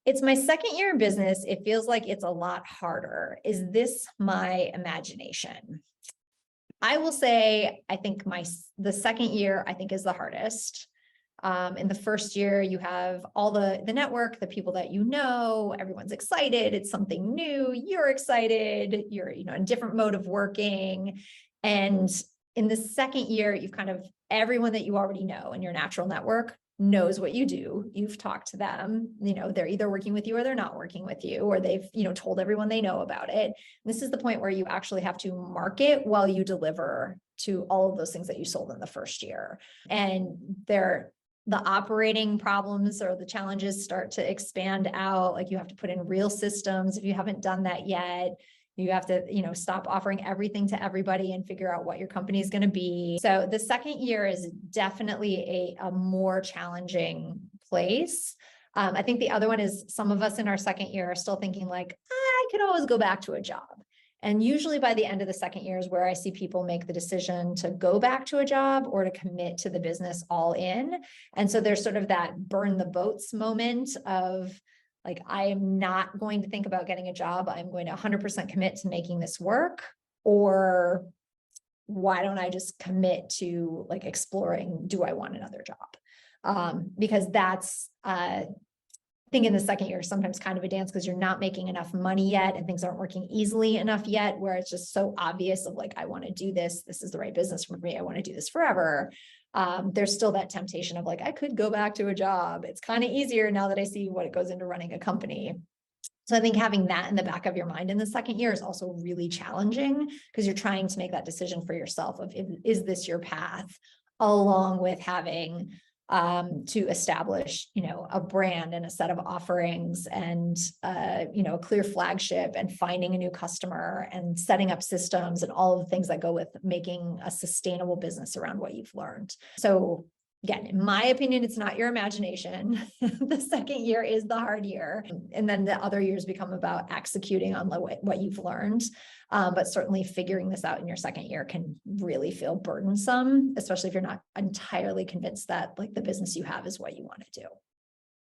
It's my second year in business. It feels like it's a lot harder. Is this my imagination? I will say, I think the second year, I think, is the hardest. In the first year, you have all the network, the people that you know, everyone's excited. It's something new. You're excited. You're, in a different mode of working. And in the second year, you've kind of everyone that you already know in your natural network knows what you do. You've talked to them, they're either working with you or they're not working with you, or they've, told everyone they know about it. And this is the point where you actually have to market while you deliver to all of those things that you sold in the first year. And the operating problems or the challenges start to expand out. Like you have to put in real systems. If you haven't done that yet, you have to, stop offering everything to everybody and figure out what your company is going to be. So the second year is definitely a more challenging place. I think the other one is some of us in our second year are still thinking like, I could always go back to a job. And usually by the end of the second year is where I see people make the decision to go back to a job or to commit to the business all in. And so there's sort of that burn the boats moment of like, I am not going to think about getting a job. I'm going to 100% commit to making this work. Or why don't I just commit to like exploring, do I want another job? Because that's, I think in the second year, sometimes kind of a dance because you're not making enough money yet and things aren't working easily enough yet, where it's just so obvious of like, I want to do this. This is the right business for me. I want to do this forever. There's still that temptation of like, I could go back to a job. It's kind of easier now that I see what it goes into running a company. So I think having that in the back of your mind in the second year is also really challenging because you're trying to make that decision for yourself of, is this your path, along with having to establish, a brand and a set of offerings and, a clear flagship and finding a new customer and setting up systems and all of the things that go with making a sustainable business around what you've learned. So again, in my opinion, it's not your imagination. The second year is the hard year. And then the other years become about executing on what you've learned. But certainly figuring this out in your second year can really feel burdensome, especially if you're not entirely convinced that like the business you have is what you want to do.